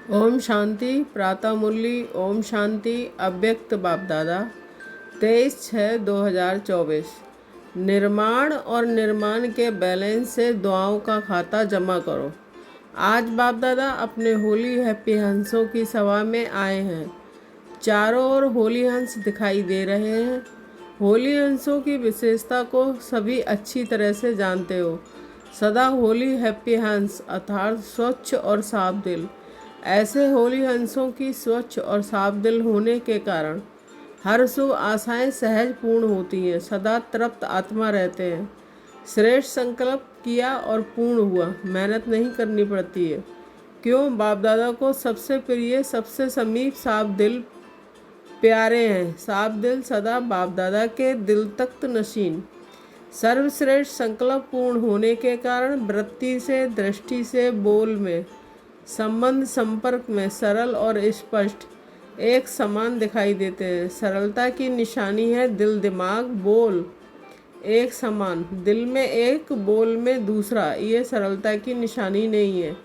ओम शांति। प्रातः मुरली। ओम शांति। अव्यक्त बाप दादा 23/6/2024। निर्माण और निर्माण के बैलेंस से दुआओं का खाता जमा करो। आज बाप दादा अपने होली हैप्पी हंसों की सभा में आए हैं। चारों ओर होली हंस दिखाई दे रहे हैं। होली हंसों की विशेषता को सभी अच्छी तरह से जानते हो। सदा होली हैप्पी हंस अर्थात स्वच्छ और साफ दिल। ऐसे होली हंसों की स्वच्छ और साफ दिल होने के कारण हर शुभ आशाएं सहज पूर्ण होती हैं। सदा तृप्त आत्मा रहते हैं। श्रेष्ठ संकल्प किया और पूर्ण हुआ। मेहनत नहीं करनी पड़ती है। क्यों? बाप दादा को सबसे प्रिय, सबसे समीप साफ दिल प्यारे हैं। साफ दिल सदा बाप दादा के दिल तख्त नशीन। सर्वश्रेष्ठ संकल्प पूर्ण होने के कारण वृत्ति से, दृष्टि से, बोल में, संबंध संपर्क में सरल और स्पष्ट एक समान दिखाई देते हैं। सरलता की निशानी है दिल, दिमाग, बोल एक समान। दिल में एक, बोल में दूसरा, ये सरलता की निशानी नहीं है।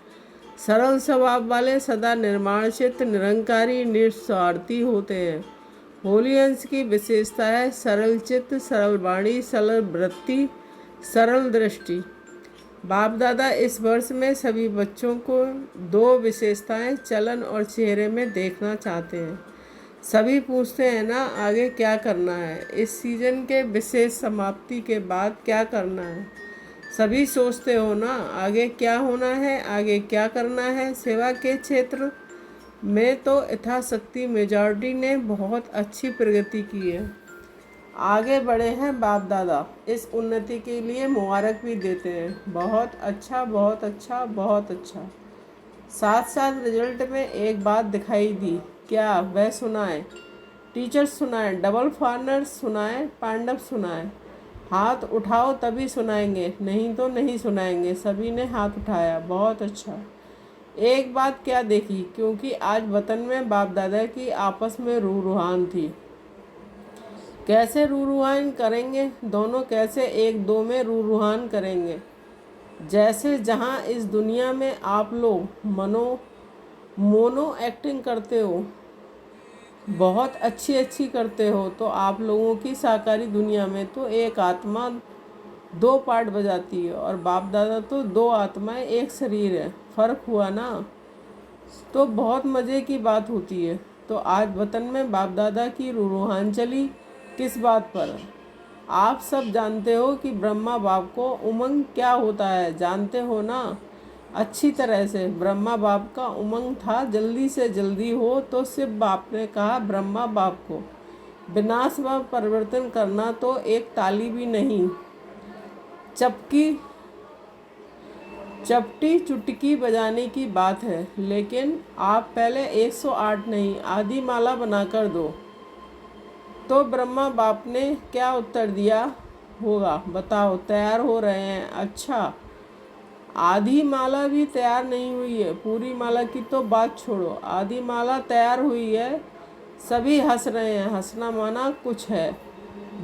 सरल स्वभाव वाले सदा निर्माण चित्त, निरंकारी, निस्वार्थी होते हैं। होली अंश की विशेषता है सरल चित्त, सरल वाणी, सरल वृत्ति, सरल दृष्टि। बाप दादा इस वर्ष में सभी बच्चों को दो विशेषताएं चलन और चेहरे में देखना चाहते हैं। सभी पूछते हैं ना, आगे क्या करना है? इस सीजन के विशेष समाप्ति के बाद क्या करना है? सभी सोचते हो ना, आगे क्या होना है, आगे क्या करना है? सेवा के क्षेत्र में तो यथाशक्ति मेजॉरिटी ने बहुत अच्छी प्रगति की है। आगे बढ़े हैं बाप दादा। इस उन्नति के लिए मुबारक भी देते हैं। बहुत अच्छा, बहुत अच्छा, बहुत अच्छा। साथ साथ रिजल्ट में एक बात दिखाई दी। क्या? वह सुनाए। टीचर्स सुनाए, डबल फार्नर्स सुनाए, पांडव सुनाए। हाथ उठाओ तभी सुनाएंगे, नहीं तो नहीं सुनाएंगे। सभी ने हाथ उठाया। बहुत अच्छा। एक बात क्या देखी? क्योंकि आज वतन में बाप दादा की आपस में रूह रूहान थी। कैसे रूह रूहान करेंगे? दोनों कैसे एक दो में रूह रूहान करेंगे? जैसे जहाँ इस दुनिया में आप लोग मोनो एक्टिंग करते हो, बहुत अच्छी अच्छी करते हो, तो आप लोगों की साकारी दुनिया में तो एक आत्मा दो पार्ट बजाती है और बाप दादा तो दो आत्माएं एक शरीर है। फर्क हुआ ना? तो बहुत मज़े की बात होती है। तो आज वतन में बाप दादा की रूह रूहान चली। किस बात पर? आप सब जानते हो कि ब्रह्मा बाप को उमंग क्या होता है, जानते हो ना अच्छी तरह से। ब्रह्मा बाप का उमंग था जल्दी से जल्दी हो, तो शिव बाप ने कहा ब्रह्मा बाप को विनाश व परिवर्तन करना तो एक ताली भी नहीं, चपटी चुटकी बजाने की बात है। लेकिन आप पहले 108 नहीं, आधी माला बनाकर दो। तो ब्रह्मा बाप ने क्या उत्तर दिया होगा? बताओ। तैयार हो रहे हैं। अच्छा, आधी माला भी तैयार नहीं हुई है। पूरी माला की तो बात छोड़ो, आधी माला तैयार हुई है। सभी हंस रहे हैं। हंसना माना कुछ है।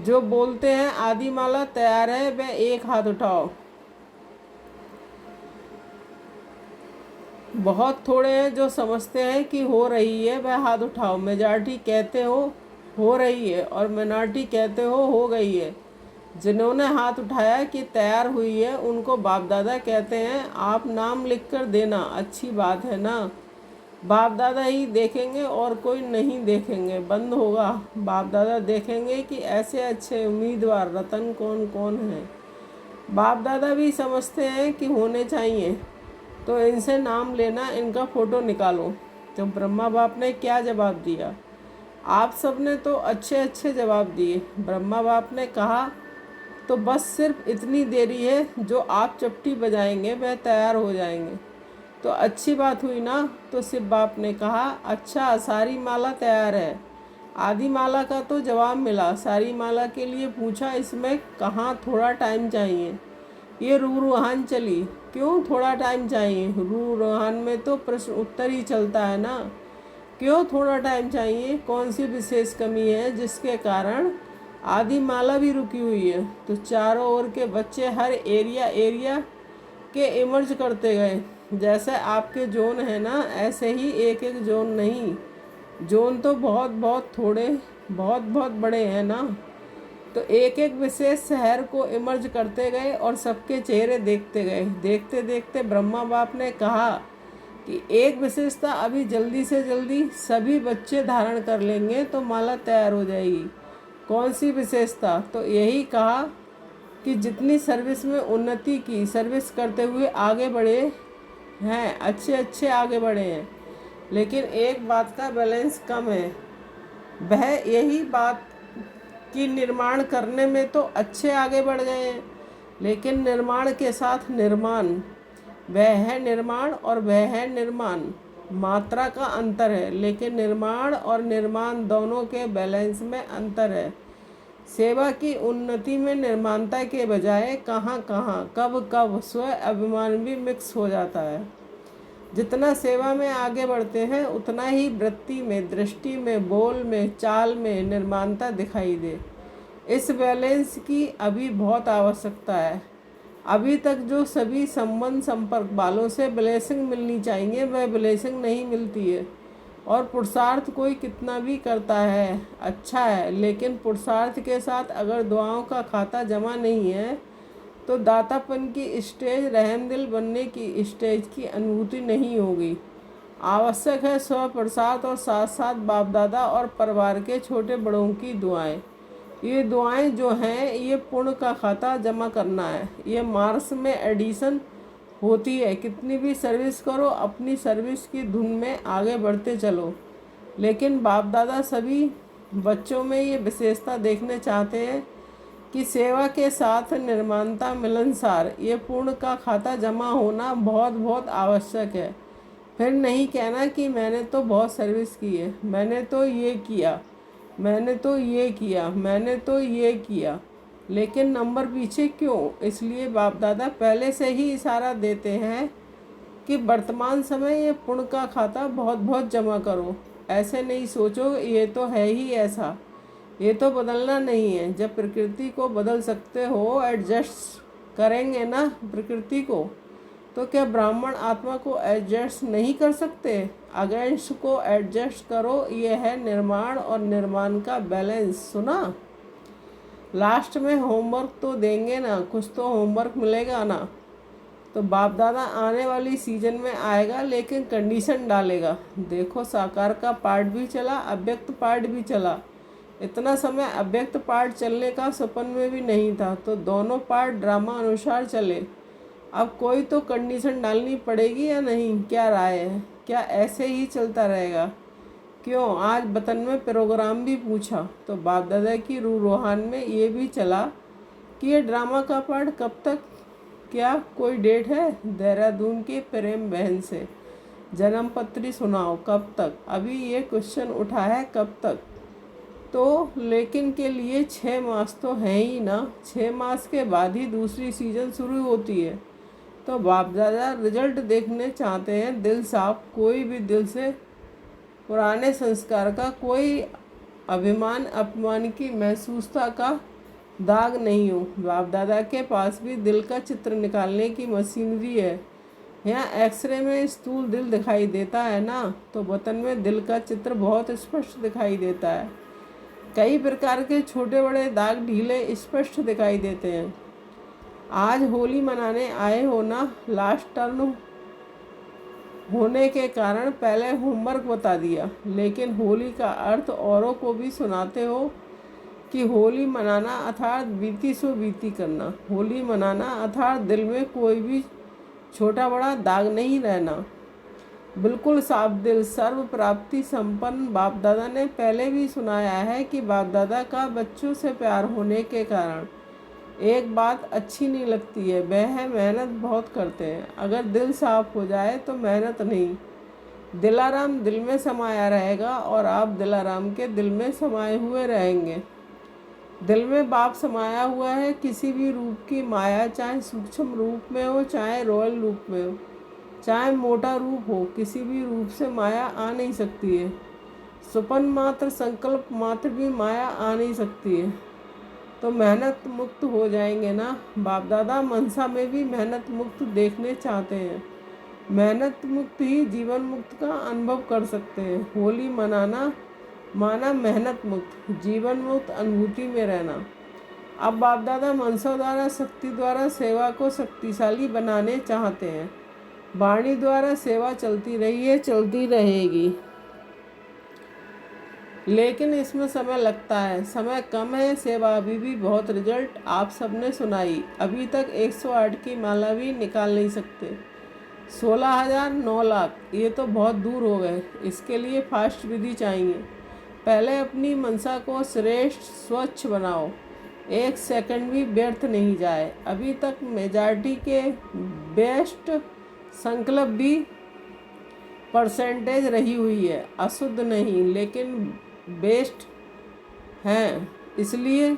जो बोलते हैं आधी माला तैयार है, वह एक हाथ उठाओ। बहुत थोड़े हैं जो समझते हैं कि हो रही है, वह हाथ उठाओ। मेजॉरिटी कहते हो रही है और मिनॉरिटी कहते हो गई है। जिन्होंने हाथ उठाया कि तैयार हुई है, उनको बाप दादा कहते हैं आप नाम लिख कर देना। अच्छी बात है ना? बाप दादा ही देखेंगे और कोई नहीं देखेंगे। बंद होगा। बाप दादा देखेंगे कि ऐसे अच्छे उम्मीदवार रतन कौन कौन है। बाप दादा भी समझते हैं कि होने चाहिए, तो इनसे नाम लेना, इनका फ़ोटो निकालो। तो ब्रह्मा बाप ने क्या जवाब दिया? आप सब ने तो अच्छे अच्छे जवाब दिए। ब्रह्मा बाप ने कहा तो बस सिर्फ इतनी देरी है, जो आप चपटी बजाएंगे वह तैयार हो जाएंगे। तो अच्छी बात हुई ना? तो शिव बाप ने कहा अच्छा, सारी माला तैयार है। आधी माला का तो जवाब मिला, सारी माला के लिए पूछा इसमें कहाँ थोड़ा टाइम चाहिए। ये रूह रूहान चली। क्यों थोड़ा टाइम चाहिए? रूह रूहान में तो प्रश्न उत्तर ही चलता है ना। क्यों थोड़ा टाइम चाहिए? कौन सी विशेष कमी है जिसके कारण आधी माला भी रुकी हुई है? तो चारों ओर के बच्चे हर एरिया के इमर्ज करते गए। जैसे आपके जोन है ना, ऐसे ही एक एक जोन नहीं, जोन तो बहुत बहुत थोड़े, बहुत बहुत बड़े हैं ना। तो एक एक विशेष शहर को इमर्ज करते गए और सबके चेहरे देखते गए। देखते देखते ब्रह्मा बाप ने कहा कि एक विशेषता अभी जल्दी से जल्दी सभी बच्चे धारण कर लेंगे तो माला तैयार हो जाएगी। कौन सी विशेषता? तो यही कहा कि जितनी सर्विस में उन्नति की, सर्विस करते हुए आगे बढ़े हैं, अच्छे अच्छे आगे बढ़े हैं, लेकिन एक बात का बैलेंस कम है। वह यही बात कि निर्माण करने में तो अच्छे आगे बढ़ गए हैं, लेकिन निर्माण के साथ निर्माण, वह है निर्माण और वह है निर्माण। मात्रा का अंतर है, लेकिन निर्माण और निर्माण दोनों के बैलेंस में अंतर है। सेवा की उन्नति में निर्माणता के बजाय कहाँ कहाँ, कब कब स्व अभिमान भी मिक्स हो जाता है। जितना सेवा में आगे बढ़ते हैं उतना ही वृत्ति में, दृष्टि में, बोल में, चाल में निर्माणता दिखाई दे। इस बैलेंस की अभी बहुत आवश्यकता है। अभी तक जो सभी संबंध संपर्क वालों से ब्लेसिंग मिलनी चाहिए वह ब्लेसिंग नहीं मिलती है। और पुरुषार्थ कोई कितना भी करता है अच्छा है, लेकिन पुरुषार्थ के साथ अगर दुआओं का खाता जमा नहीं है तो दातापन की स्टेज, रहमदिल बनने की स्टेज की अनुभूति नहीं होगी। आवश्यक है स्व प्रसाद और साथ साथ बाप दादा और परिवार के छोटे बड़ों की दुआएं। ये दुआएं जो हैं ये पुण्य का खाता जमा करना है। ये मार्स में एडिशन होती है। कितनी भी सर्विस करो, अपनी सर्विस की धुन में आगे बढ़ते चलो। लेकिन बाप दादा सभी बच्चों में ये विशेषता देखने चाहते हैं कि सेवा के साथ निर्माणता मिलनसार, ये पूर्ण का खाता जमा होना बहुत बहुत आवश्यक है। फिर नहीं कहना कि मैंने तो बहुत सर्विस की है, मैंने तो ये किया, मैंने तो ये किया, मैंने तो ये किया, लेकिन नंबर पीछे क्यों? इसलिए बाप दादा पहले से ही इशारा देते हैं कि वर्तमान समय ये पुण्य का खाता बहुत बहुत जमा करो। ऐसे नहीं सोचो ये तो है ही ऐसा, ये तो बदलना नहीं है। जब प्रकृति को बदल सकते हो, एडजस्ट करेंगे ना प्रकृति को, तो क्या ब्राह्मण आत्मा को एडजस्ट नहीं कर सकते? अगेंस्ट को एडजस्ट करो। ये है निर्माण और निर्माण का बैलेंस। सुना? लास्ट में होमवर्क तो देंगे ना, कुछ तो होमवर्क मिलेगा ना। तो बाप दादा आने वाली सीजन में आएगा, लेकिन कंडीशन डालेगा। देखो साकार का पार्ट भी चला, अव्यक्त पार्ट भी चला। इतना समय अव्यक्त पार्ट चलने का सपन में भी नहीं था, तो दोनों पार्ट ड्रामा अनुसार चले। अब कोई तो कंडीशन डालनी पड़ेगी या नहीं? क्या राय है? क्या ऐसे ही चलता रहेगा? क्यों? आज वतन में प्रोग्राम भी पूछा तो बाप दादा की रूहान में ये भी चला कि ये ड्रामा का पार्ट कब तक, क्या कोई डेट है? देहरादून के प्रेम बहन से जन्म पत्री सुनाओ, कब तक? अभी ये क्वेश्चन उठा है, कब तक? तो लेकिन के लिए 6 मास तो हैं ही ना। 6 मास के बाद ही दूसरी सीजन शुरू होती है। तो बाप दादा रिजल्ट देखने चाहते हैं, दिल साफ, कोई भी दिल से पुराने संस्कार का, कोई अभिमान अपमान की महसूसता का दाग नहीं हो। बाप दादा के पास भी दिल का चित्र निकालने की मशीनरी है। यहाँ एक्सरे में स्थूल दिल दिखाई देता है ना, तो वतन में दिल का चित्र बहुत स्पष्ट दिखाई देता है। कई प्रकार के छोटे बड़े दाग ढीले स्पष्ट दिखाई देते हैं। आज होली मनाने आए हो ना, लास्ट टर्न होने के कारण पहले होमवर्क बता दिया, लेकिन होली का अर्थ औरों को भी सुनाते हो कि होली मनाना अर्थात बीती सो बीती करना। होली मनाना अर्थात दिल में कोई भी छोटा बड़ा दाग नहीं रहना। बिल्कुल साफ दिल, सर्व प्राप्ति संपन्न। बाप दादा ने पहले भी सुनाया है कि बाप दादा का बच्चों से प्यार होने के कारण एक बात अच्छी नहीं लगती है, वह है मेहनत बहुत करते हैं। अगर दिल साफ हो जाए तो मेहनत नहीं, दिलाराम दिल में समाया रहेगा और आप दिलाराम के दिल में समाये हुए रहेंगे। दिल में बाप समाया हुआ है। किसी भी रूप की माया, चाहे सूक्ष्म रूप में हो, चाहे रॉयल रूप में हो, चाहे मोटा रूप हो, किसी भी रूप से माया आ नहीं सकती है। सुपन मात्र, संकल्प मात्र भी माया आ नहीं सकती है। तो मेहनत मुक्त हो जाएंगे ना। बाप दादा मनसा में भी मेहनत मुक्त देखने चाहते हैं। मेहनत मुक्त ही जीवन मुक्त का अनुभव कर सकते हैं। होली मनाना माना मेहनत मुक्त, जीवन मुक्त अनुभूति में रहना। अब बाप दादा मनसा द्वारा शक्ति द्वारा सेवा को शक्तिशाली बनाने चाहते हैं। वाणी द्वारा सेवा चलती रही है, चलती रहेगी, लेकिन इसमें समय लगता है, समय कम है। सेवा अभी भी बहुत रिजल्ट आप सबने सुनाई। अभी तक 108 की माला भी निकाल नहीं सकते। 16,000, 9 लाख, ये तो बहुत दूर हो गए। इसके लिए फास्ट विधि चाहिए। पहले अपनी मनसा को श्रेष्ठ स्वच्छ बनाओ, एक सेकंड भी व्यर्थ नहीं जाए। अभी तक मेजॉरिटी के बेस्ट संकल्प भी परसेंटेज रही हुई है, अशुद्ध नहीं लेकिन बेस्ट हैं। इसलिए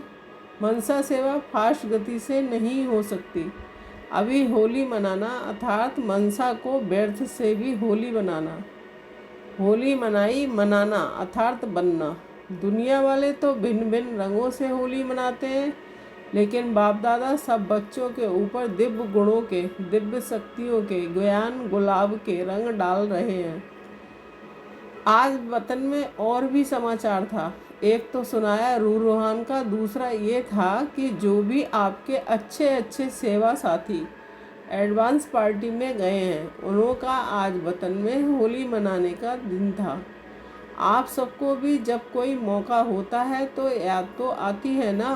मनसा सेवा फास्ट गति से नहीं हो सकती। अभी होली मनाना अर्थात मनसा को व्यर्थ से भी होली बनाना। होली मनाई मनाना अर्थात बनना। दुनिया वाले तो भिन्न भिन्न रंगों से होली मनाते हैं, लेकिन बाप दादा सब बच्चों के ऊपर दिव्य गुणों के, दिव्य शक्तियों के, ज्ञान गुलाब के रंग डाल रहे हैं। आज वतन में और भी समाचार था। एक तो सुनाया रूहान का, दूसरा ये था कि जो भी आपके अच्छे अच्छे सेवा साथी एडवांस पार्टी में गए हैं, उन्हों का आज वतन में होली मनाने का दिन था। आप सबको भी जब कोई मौका होता है तो याद तो आती है ना,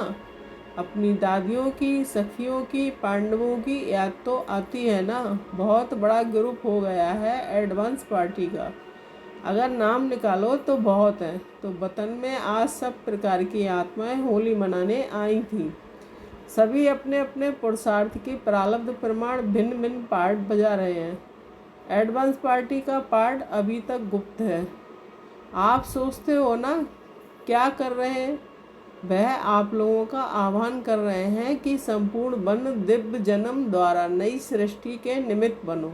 अपनी दादियों की, सखियों की, पांडवों की याद तो आती है ना। बहुत बड़ा ग्रुप हो गया है एडवांस पार्टी का, अगर नाम निकालो तो बहुत है। तो वतन में आज सब प्रकार की आत्माएं होली मनाने आई थीं। सभी अपने अपने पुरुषार्थ की प्रारब्ध प्रमाण भिन्न भिन्न पार्ट बजा रहे हैं। एडवांस पार्टी का पार्ट अभी तक गुप्त है। आप सोचते हो ना क्या कर रहे हैं? वह आप लोगों का आह्वान कर रहे हैं कि संपूर्ण वन दिव्य जन्म द्वारा नई सृष्टि के निमित्त बनो।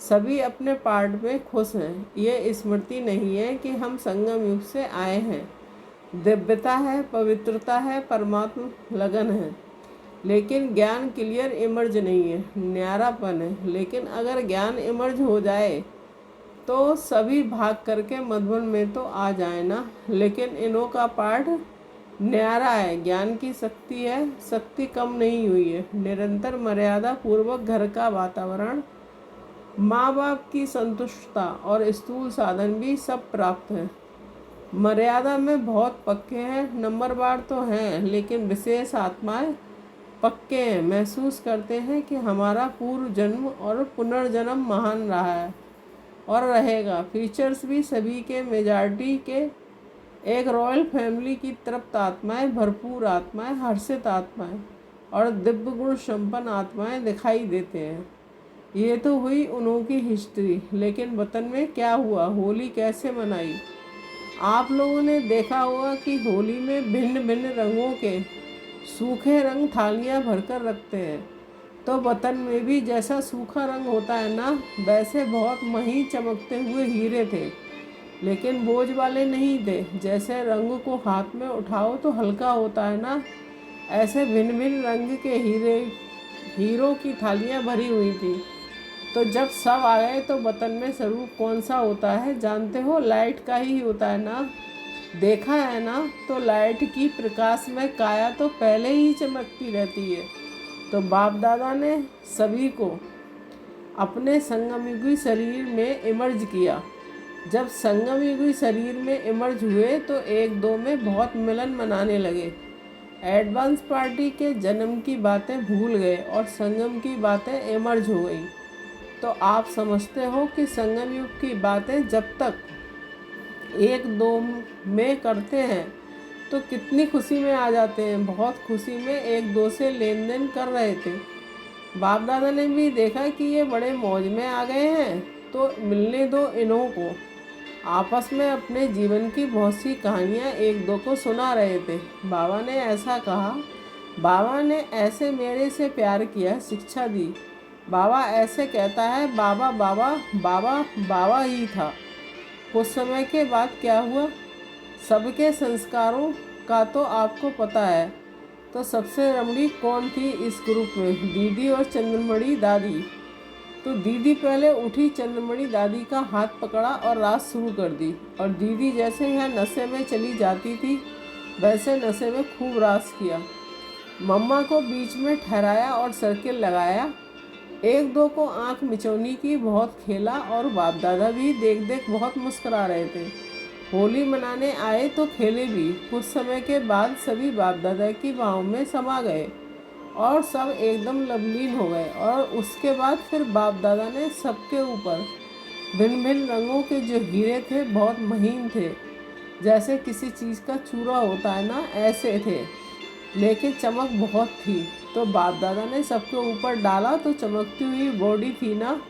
सभी अपने पार्ट में खुश हैं। ये स्मृति नहीं है कि हम संगम युग से आए हैं। दिव्यता है, पवित्रता है, परमात्मा लगन है, लेकिन ज्ञान क्लियर इमर्ज नहीं है, न्यारापन है। लेकिन अगर ज्ञान इमर्ज हो जाए तो सभी भाग करके मधुबन में तो आ जाए ना। लेकिन इन्हों का पाठ न्यारा है, ज्ञान की शक्ति है, शक्ति कम नहीं हुई है। निरंतर मर्यादा पूर्वक घर का वातावरण, माँ बाप की संतुष्टता और स्थूल साधन भी सब प्राप्त है। मर्यादा में बहुत पक्के हैं, नंबरवार तो हैं, लेकिन विशेष आत्माएं पक्के हैं। महसूस करते हैं कि हमारा पूर्व जन्म और पुनर्जन्म महान रहा है और रहेगा। फीचर्स भी सभी के मेजॉरिटी के एक रॉयल फैमिली की तृप्त आत्माएं, भरपूर आत्माएं, हर्षित आत्माएं और दिव्य गुण संपन्न आत्माएं दिखाई देते हैं। ये तो हुई उन्हों की हिस्ट्री, लेकिन वतन में क्या हुआ, होली कैसे मनाई? आप लोगों ने देखा होगा कि होली में भिन्न भिन्न रंगों के सूखे रंग थालियां भरकर रखते हैं। तो वतन में भी जैसा सूखा रंग होता है ना, वैसे बहुत महीन चमकते हुए हीरे थे, लेकिन बोझ वाले नहीं थे। जैसे रंग को हाथ में उठाओ तो हल्का होता है ना, ऐसे भिन्न भिन्न रंग के हीरों की थालियां भरी हुई थी। तो जब सब आ गए तो वतन में स्वरूप कौन सा होता है जानते हो? लाइट का ही होता है ना। देखा है ना, तो लाइट की प्रकाश में काया तो पहले ही चमकती रहती है। तो बाप दादा ने सभी को अपने संगमयुगी शरीर में इमर्ज किया। जब संगमयुगी शरीर में इमर्ज हुए तो एक दो में बहुत मिलन मनाने लगे। एडवांस पार्टी के जन्म की बातें भूल गए और संगम की बातें इमर्ज हो गई। तो आप समझते हो कि संगम युग की बातें जब तक एक दो में करते हैं तो कितनी खुशी में आ जाते हैं। बहुत खुशी में एक दो से लेन देन कर रहे थे। बाप दादा ने भी देखा कि ये बड़े मौज में आ गए हैं, तो मिलने दो इन्हों को। आपस में अपने जीवन की बहुत सी कहानियाँ एक दो को सुना रहे थे। बाबा ने ऐसा कहा, बाबा ने ऐसे मेरे से प्यार किया, शिक्षा दी। बाबा ऐसे कहता है, बाबा बाबा बाबा बाबा ही था। कुछ समय के बाद क्या हुआ? सबके संस्कारों का तो आपको पता है। तो सबसे रमणी कौन थी इस ग्रुप में? दीदी और चंद्रमणि दादी। तो दीदी पहले उठी, चंद्रमणि दादी का हाथ पकड़ा और रात शुरू कर दी। और दीदी जैसे यह नशे में चली जाती थी वैसे नशे में खूब रास किया। मम्मा को बीच में ठहराया और सर्किल लगाया। एक दो को आंख मिचौनी की, बहुत खेला। और बाप दादा भी देख देख बहुत मुस्करा रहे थे। होली मनाने आए तो खेले भी। कुछ समय के बाद सभी बाप दादा की बाहों में समा गए और सब एकदम लवलीन हो गए। और उसके बाद फिर बाप दादा ने सबके ऊपर भिन्न भिन्न रंगों के जो हीरे थे, बहुत महीन थे, जैसे किसी चीज़ का चूरा होता है ना, ऐसे थे, लेकिन चमक बहुत थी। तो बाप दादा ने सबके ऊपर डाला तो चमकती हुई बॉडी थी ना,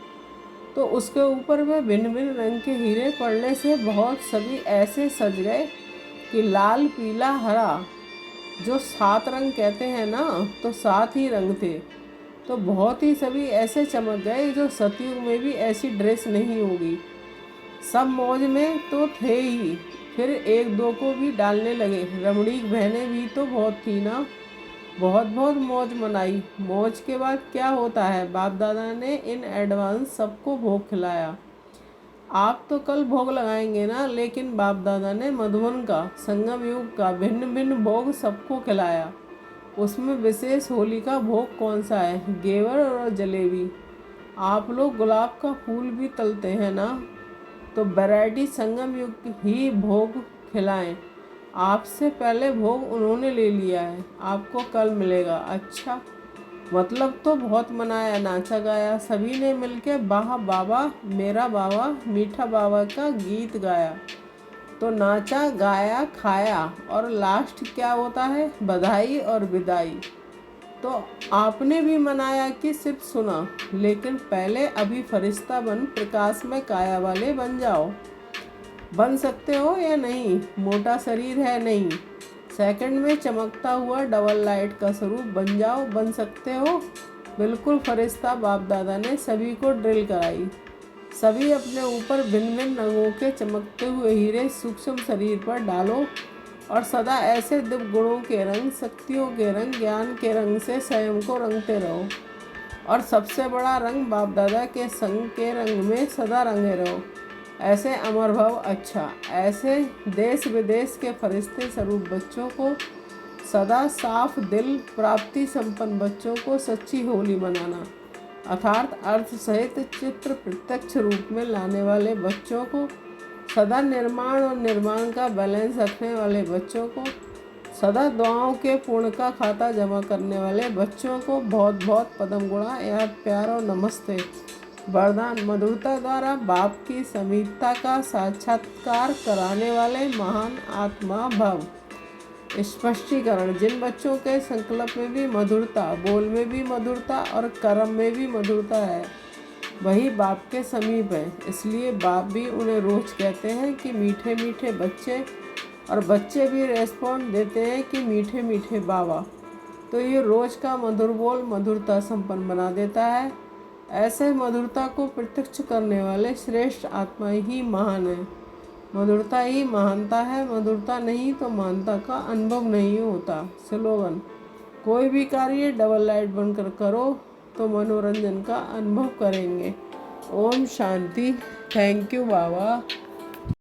तो उसके ऊपर में भिन्न भिन्न रंग के हीरे पड़ने से बहुत सभी ऐसे सज गए कि लाल, पीला, हरा, जो 7 रंग कहते हैं ना, तो 7 ही रंग थे। तो बहुत ही सभी ऐसे चमक गए जो सतयुग में भी ऐसी ड्रेस नहीं होगी। सब मौज में तो थे ही, फिर एक दो को भी डालने लगे। रमणीक बहनें भी तो बहुत थी ना, बहुत बहुत मौज मनाई। मौज के बाद क्या होता है, बाप दादा ने इन एडवांस सबको भोग खिलाया। आप तो कल भोग लगाएंगे ना, लेकिन बाप दादा ने मधुबन का, संगम युग का भिन्न भिन्न भोग सबको खिलाया। उसमें विशेष होली का भोग कौन सा है? घेवर और जलेबी। आप लोग गुलाब का फूल भी तलते हैं ना, तो वैरायटी संगम युग ही भोग खिलाएं। आपसे पहले भोग उन्होंने ले लिया है, आपको कल मिलेगा। अच्छा, मतलब तो बहुत मनाया, नाचा गाया, सभी ने मिलके वाह बाबा मेरा बाबा मीठा बाबा का गीत गाया। तो नाचा गाया, खाया, और लास्ट क्या होता है? बधाई और विदाई। तो आपने भी मनाया कि सिर्फ सुना? लेकिन पहले अभी फरिश्ता बन प्रकाश में काया वाले बन जाओ। बन सकते हो या नहीं? मोटा शरीर है नहीं, सेकंड में चमकता हुआ डबल लाइट का स्वरूप बन जाओ। बन सकते हो? बिल्कुल फरिश्ता बाप दादा ने सभी को ड्रिल कराई। सभी अपने ऊपर भिन्न भिन्न रंगों के चमकते हुए हीरे सूक्ष्म शरीर पर डालो और सदा ऐसे दिव्य गुणों के रंग, शक्तियों के रंग, ज्ञान के रंग से स्वयं को रंगते रहो। और सबसे बड़ा रंग बाप दादा के संग के रंग में सदा रंगे रहो। ऐसे अमर भव। अच्छा, ऐसे देश विदेश के फरिश्ते स्वरूप बच्चों को, सदा साफ दिल, प्राप्ति संपन्न बच्चों को सच्ची होली मनाना, अर्थात अर्थ सहित चित्र प्रत्यक्ष रूप में लाने वाले बच्चों को, सदा निर्माण और निर्माण का बैलेंस रखने वाले बच्चों को, सदा दुआओं के पूर्ण का खाता जमा करने वाले बच्चों को बहुत बहुत पदम गुणा, याद, प्यार और नमस्ते। वरदान: मधुरता द्वारा बाप की समीपता का साक्षात्कार कराने वाले महान आत्मा भव। स्पष्टीकरण: जिन बच्चों के संकल्प में भी मधुरता, बोल में भी मधुरता और कर्म में भी मधुरता है, वही बाप के समीप है। इसलिए बाप भी उन्हें रोज कहते हैं कि मीठे मीठे बच्चे, और बच्चे भी रेस्पॉन्ड देते हैं कि मीठे मीठे बाबा। तो ये रोज का मधुर बोल मधुरता संपन्न बना देता है। ऐसे मधुरता को प्रत्यक्ष करने वाले श्रेष्ठ आत्मा ही महान है। मधुरता ही महानता है, मधुरता नहीं तो महानता का अनुभव नहीं होता। स्लोगन: कोई भी कार्य डबल लाइट बनकर करो तो मनोरंजन का अनुभव करेंगे। Om Shanti. Thank you Baba.